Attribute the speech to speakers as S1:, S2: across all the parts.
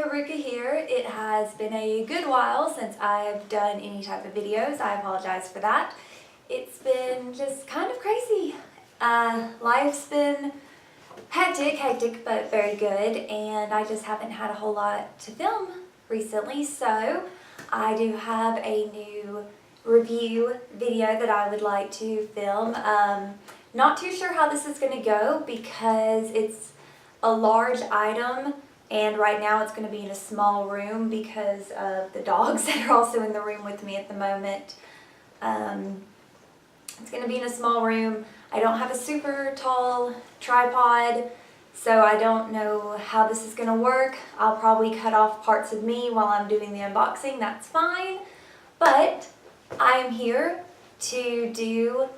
S1: Haruka here. It has been a good while since I've done any type of videos. I apologize for that. It's been just kind of crazy. Life's been hectic, but very good, and I just haven't had a whole lot to film recently, so I do have a new review video that I would like to film. Not too sure how this is going to go because it's a large item, and right now it's going to be in a small room because of the dogs that are also in the room with me at the moment. It's going to be in a small room. I don't have a super tall tripod, so I don't know how this is going to work. I'll probably cut off parts of me while I'm doing the unboxing. That's fine. But I am here to do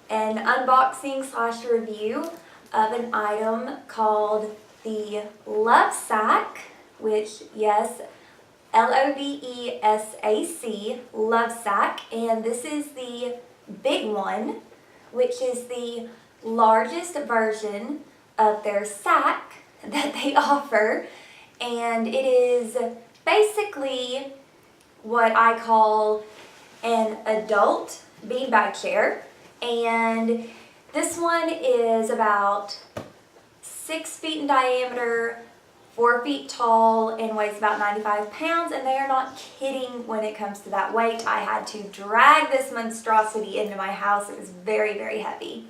S1: an unboxing / review of an item called the LoveSac, which, yes, LoveSac, LoveSac, and this is the Big One, which is the largest version of their sack that they offer, and it is basically what I call an adult beanbag chair, and this one is about 6 feet in diameter, 4 feet tall, and weighs about 95 pounds, and they are not kidding when it comes to that weight. I had to drag this monstrosity into my house. It was very heavy.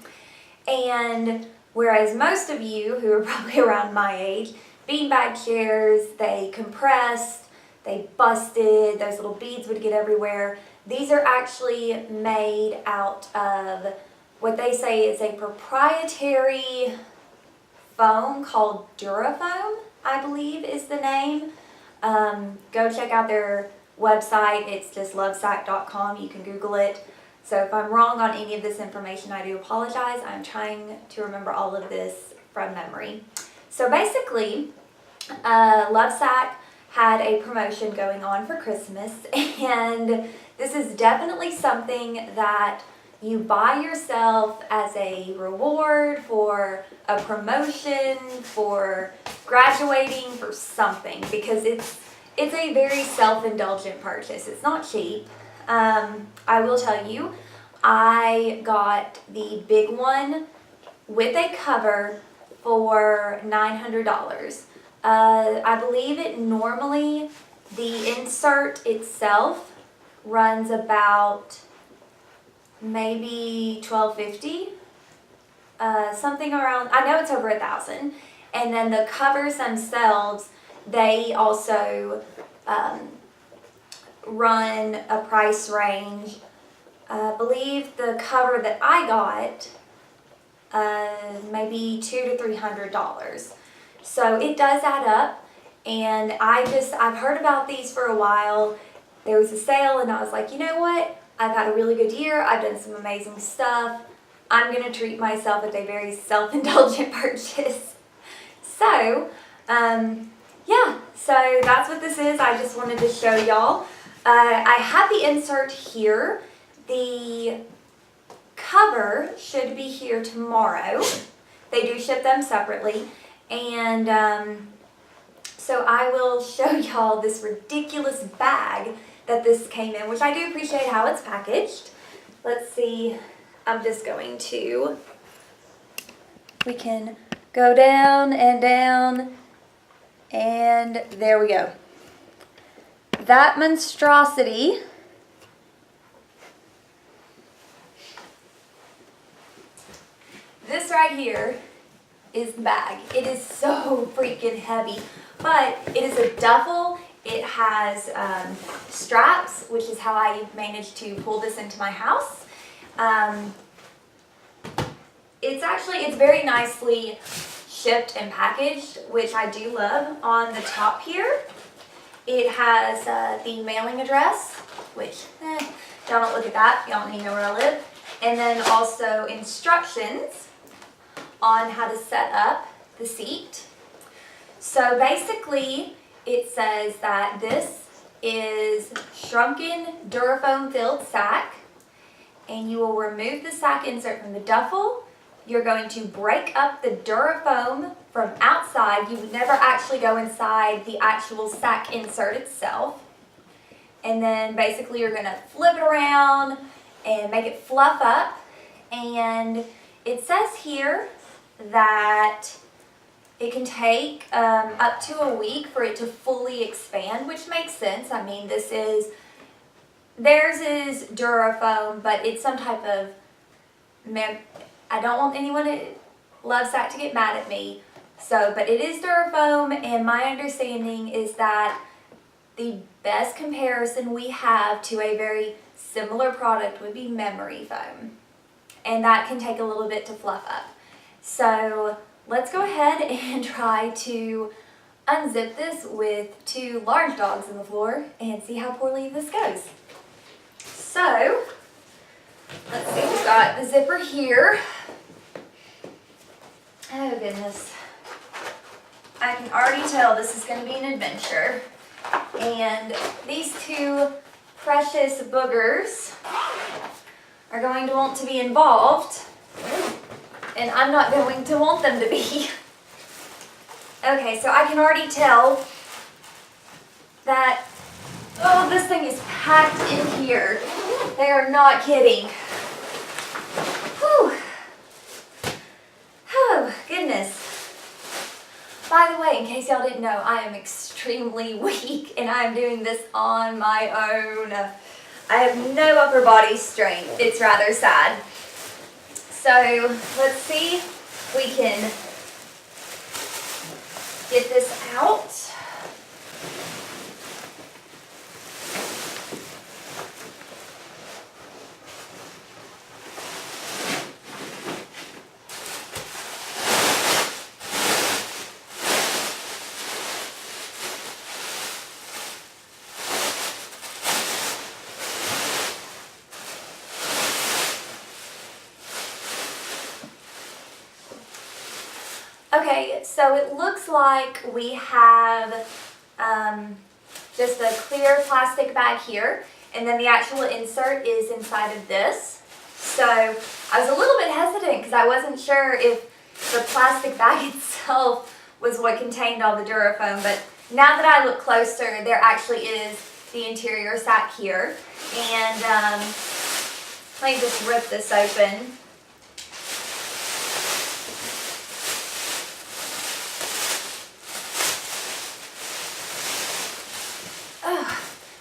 S1: And whereas most of you who are probably around my age, beanbag chairs, they compressed, they busted, those little beads would get everywhere. These are actually made out of what they say is a proprietary foam called Durafoam, I believe is the name. Go check out their website. It's just lovesac.com. You can Google it. So if I'm wrong on any of this information, I do apologize. I'm trying to remember all of this from memory. So basically, LoveSac had a promotion going on for Christmas, and this is definitely something that you buy yourself as a reward for a promotion, for graduating, for something, because it's a very self-indulgent purchase. It's not cheap. I will tell you, I got the Big One with a cover for $900. I believe it normally, the insert itself runs about maybe $1,250, something around, I know it's over $1,000. And then the covers themselves, they also run a price range. I believe the cover that I got, maybe $200 to $300. So it does add up, and I've heard about these for a while. There was a sale, and I was like, you know what? I've had a really good year. I've done some amazing stuff. I'm going to treat myself with a very self-indulgent purchase. So, yeah, so that's what this is. I just wanted to show y'all. I have the insert here. The cover should be here tomorrow. They do ship them separately. And so I will show y'all this ridiculous bag that this came in, which I do appreciate how it's packaged. Let's see, I'm just going to, we can go down, and there we go. That monstrosity this right here is the bag. It is so freaking heavy, but it is a duffel. It has straps, which is how I managed to pull this into my house. It's very nicely shipped and packaged, which I do love. On the top here, it has the mailing address, which, y'all don't look at that. Y'all don't even know where I live. And then also instructions on how to set up the seat. So basically, it says that this is shrunken Durafoam filled sack, and you will remove the sack insert from the duffel. You're going to break up the Durafoam from outside. You would never actually go inside the actual sack insert itself. And then basically you're gonna flip it around and make it fluff up. And it says here that it can take up to a week for it to fully expand, which makes sense. I mean, theirs is Durafoam, but it's some type of, I don't want anyone at LoveSac to get mad at me. So, but it is Durafoam, and my understanding is that the best comparison we have to a very similar product would be memory foam. And that can take a little bit to fluff up. So let's go ahead and try to unzip this with two large dogs on the floor and see how poorly this goes. So, let's see, we've got the zipper here. Oh goodness. I can already tell this is going to be an adventure. And these two precious boogers are going to want to be involved. And I'm not going to want them to be. Okay, so I can already tell that, oh, this thing is packed in here. They are not kidding. Whew. Oh, goodness. By the way, in case y'all didn't know, I am extremely weak and I am doing this on my own. I have no upper body strength. It's rather sad. So let's see if we can get this out. Okay, so it looks like we have just a clear plastic bag here, and then the actual insert is inside of this. So I was a little bit hesitant because I wasn't sure if the plastic bag itself was what contained all the Durafoam, but now that I look closer, there actually is the interior sack here. And let me just rip this open.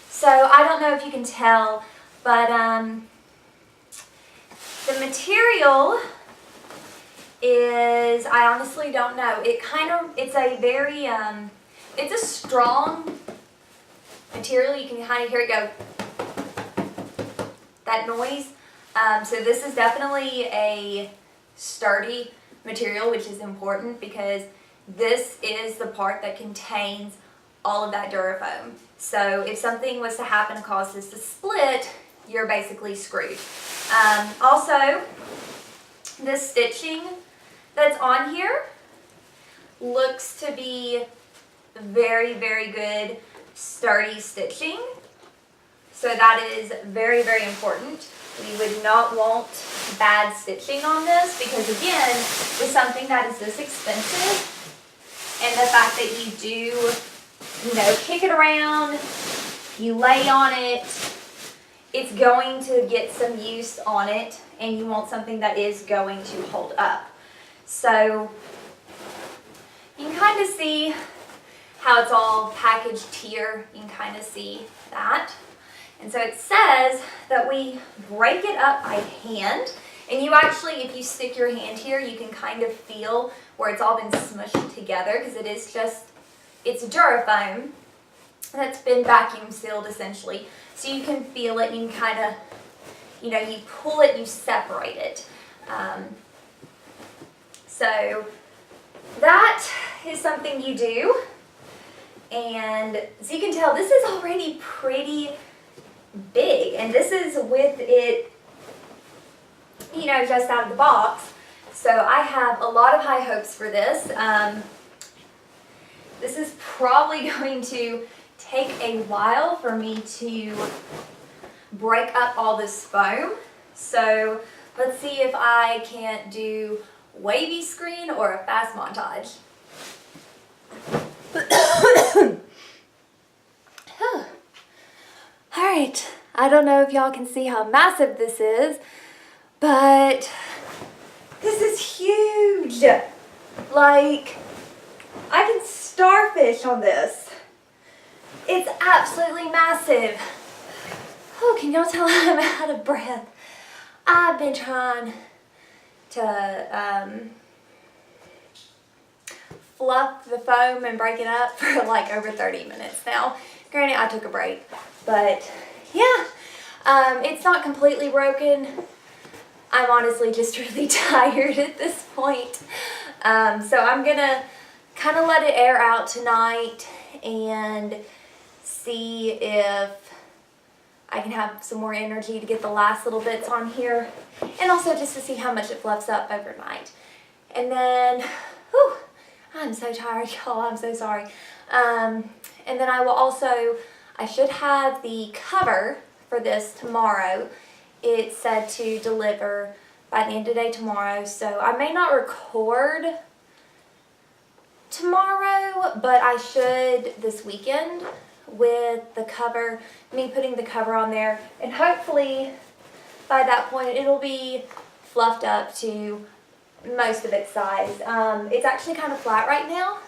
S1: So I don't know if you can tell, but the material is, I honestly don't know. It's a very, it's a strong material. You can kind of hear it go, that noise. So this is definitely a sturdy material, which is important because this is the part that contains all of that Durafoam. So if something was to happen to cause this to split, you're basically screwed. Also, the stitching that's on here looks to be very, very good, sturdy stitching. So that is very, very important. We would not want bad stitching on this because, again, with something that is this expensive and the fact that you do, kick it around, you lay on it, it's going to get some use on it, and you want something that is going to hold up. So you can kind of see how it's all packaged here. You can kind of see that. And so it says that we break it up by hand, and you actually, if you stick your hand here, you can kind of feel where it's all been smushed together because it's Durafoam that's been vacuum sealed essentially. So you can feel it, you can kind of, you pull it, you separate it. So that is something you do. And so you can tell this is already pretty big, and this is with it, just out of the box. So I have a lot of high hopes for this. This is probably going to take a while for me to break up all this foam. So let's see if I can't do wavy screen or a fast montage. I don't know if y'all can see how massive this is, but this is huge. Like, I can starfish on this. It's absolutely massive. Oh, can y'all tell I'm out of breath? I've been trying to fluff the foam and break it up for like over 30 minutes now. Granted, I took a break, but yeah, it's not completely broken. I'm honestly just really tired at this point. So I'm gonna kind of let it air out tonight and see if I can have some more energy to get the last little bits on here, and also just to see how much it fluffs up overnight. And then, whew, I'm so tired, y'all, I'm so sorry. And then I should have the cover for this tomorrow. It said to deliver by the end of the day tomorrow, so I may not record tomorrow, but I should this weekend with the cover, me putting the cover on there, and hopefully by that point it'll be fluffed up to most of its size. It's actually kind of flat right now.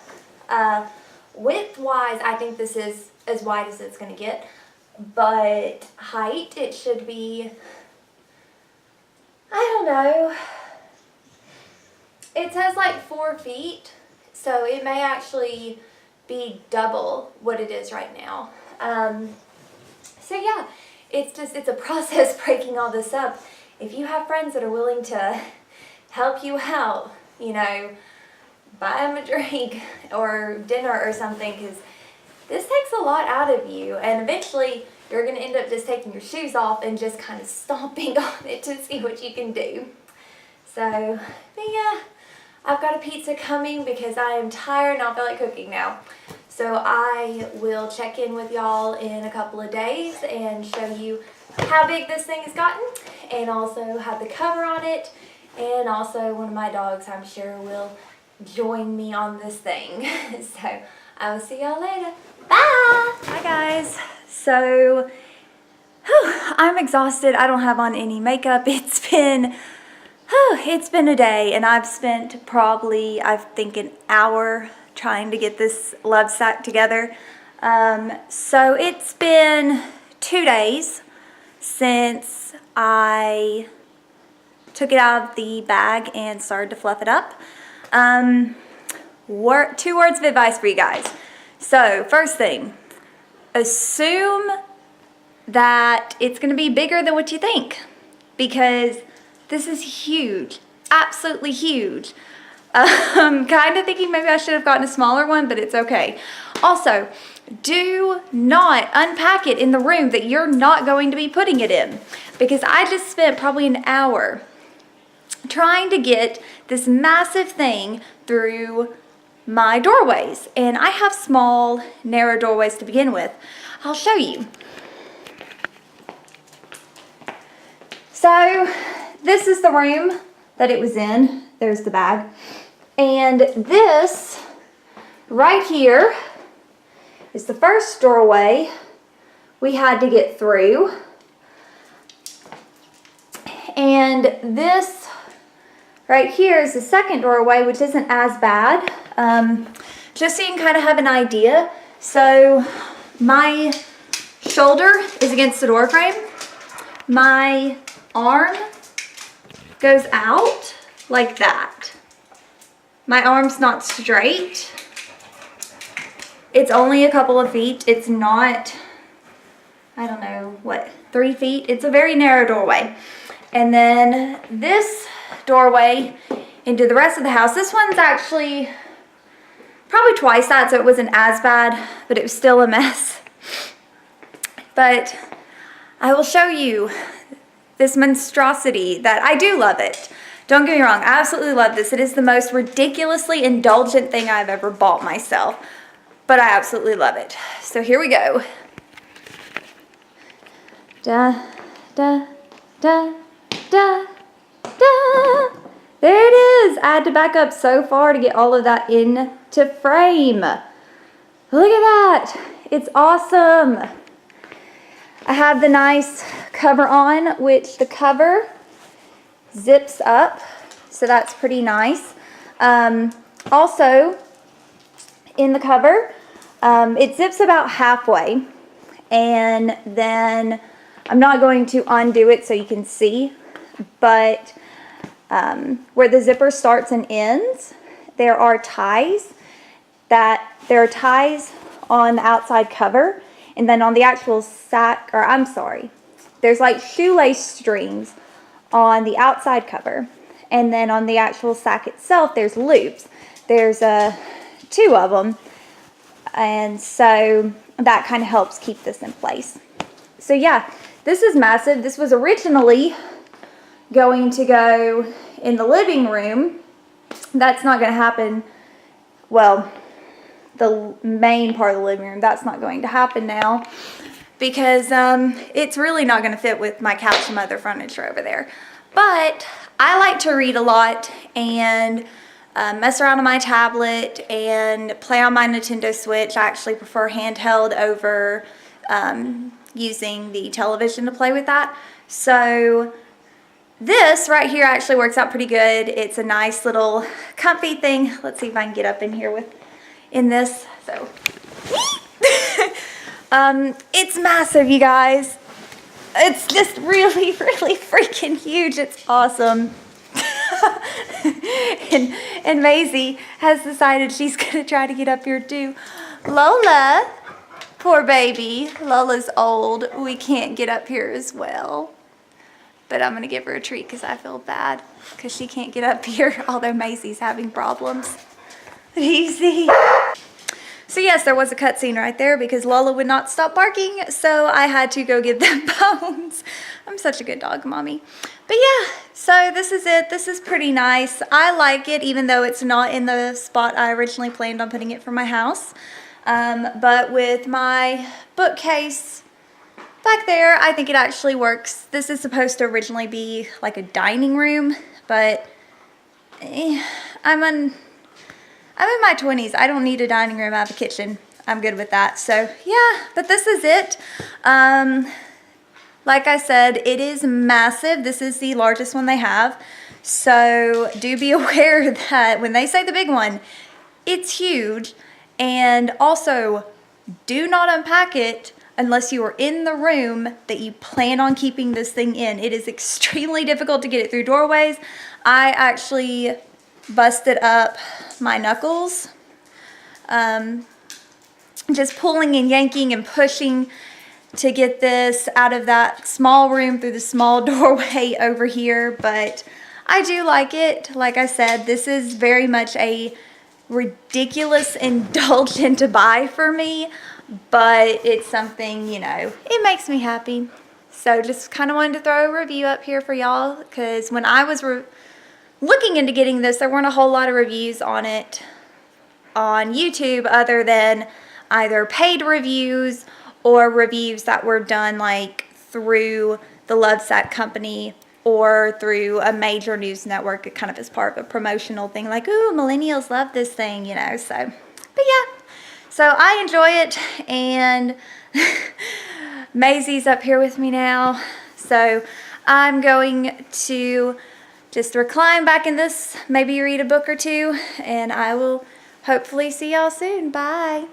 S1: Width-wise, I think this is as wide as it's going to get, but height, it should be, I don't know, it says like 4 feet, so it may actually be double what it is right now. So yeah, it's a process breaking all this up. If you have friends that are willing to help you out, you know, buy them a drink or dinner or something, because this takes a lot out of you, and eventually you're going to end up just taking your shoes off and just kind of stomping on it to see what you can do. So, but yeah, I've got a pizza coming because I am tired and I don't feel like cooking now. So I will check in with y'all in a couple of days and show you how big this thing has gotten, and also have the cover on it, and also one of my dogs, I'm sure, will join me on this thing. So I will see y'all later. Bye! Hi guys. So, I'm exhausted. I don't have on any makeup. It's been a day, and I've spent probably, I think, an hour trying to get this LoveSac together. So it's been 2 days since I took it out of the bag and started to fluff it up. 2 words of advice for you guys. So first thing, assume that it's going to be bigger than what you think, because this is huge, absolutely huge. Kind of thinking maybe I should have gotten a smaller one, but it's okay. Also, do not unpack it in the room that you're not going to be putting it in, because I just spent probably an hour trying to get this massive thing through my doorways, and I have small, narrow doorways to begin with. I'll show you. So this is the room that it was in. There's the bag. And this right here is the first doorway we had to get through. And this right here is the second doorway, which isn't as bad. Just so you can kind of have an idea. So my shoulder is against the door frame. My arm goes out like that. My arm's not straight. It's only a couple of feet. It's not, I don't know, what, 3 feet? It's a very narrow doorway. And then this doorway into the rest of the house, this one's actually probably twice that, so it wasn't as bad, but it was still a mess. But I will show you this monstrosity that I do love it. Don't get me wrong, I absolutely love this. It is the most ridiculously indulgent thing I've ever bought myself, but I absolutely love it. So here we go. Da, da, da, da, da. There it is. I had to back up so far to get all of that into frame. Look at that. It's awesome. I have the nice cover on, which the cover zips up, so that's pretty nice. Also, in the cover, it zips about halfway, and then I'm not going to undo it so you can see, but where the zipper starts and ends, there are ties on the outside cover, and then on the actual sack, or I'm sorry, there's like shoelace strings on the outside cover, and then on the actual sack itself there's loops. There's 2 of them, and so that kind of helps keep this in place. So yeah, this is massive. This was originally going to go in the living room. That's not going to happen. Well, the main part of the living room, that's not going to happen now, because it's really not going to fit with my couch and other furniture over there. But I like to read a lot and mess around on my tablet and play on my Nintendo Switch. I actually prefer handheld over using the television to play with that. So this right here actually works out pretty good. It's a nice little comfy thing. Let's see if I can get up in here in this. So it's massive, you guys. It's just really, really freaking huge. It's awesome. and Maisie has decided she's gonna try to get up here too. Lola, poor baby. Lola's old. We can't get up here as well. But I'm gonna give her a treat because I feel bad because she can't get up here, although Maisie's having problems. Easy. So yes, there was a cutscene right there because Lola would not stop barking, so I had to go give them bones. I'm such a good dog mommy. But yeah, so this is it. This is pretty nice. I like it, even though it's not in the spot I originally planned on putting it for my house. But with my bookcase back there, I think it actually works. This is supposed to originally be like a dining room, but I'm in my 20s. I don't need a dining room. I have a kitchen. I'm good with that. So yeah, but this is it. Like I said, it is massive. This is the largest one they have. So do be aware that when they say the big one, it's huge. And also, do not unpack it unless you are in the room that you plan on keeping this thing in. It is extremely difficult to get it through doorways. I actually busted up my knuckles, just pulling and yanking and pushing to get this out of that small room through the small doorway over here. But I do like it. Like I said, this is very much a ridiculous indulgent to buy for me, but it's something, you know, it makes me happy. So just kind of wanted to throw a review up here for y'all, because when I was looking into getting this, there weren't a whole lot of reviews on it on YouTube other than either paid reviews or reviews that were done like through the LoveSac company or through a major news network. It kind of is part of a promotional thing, like, ooh, millennials love this thing, you know. So, but yeah, so I enjoy it, and Maisie's up here with me now, so I'm going to just recline back in this, maybe read a book or two, and I will hopefully see y'all soon. Bye.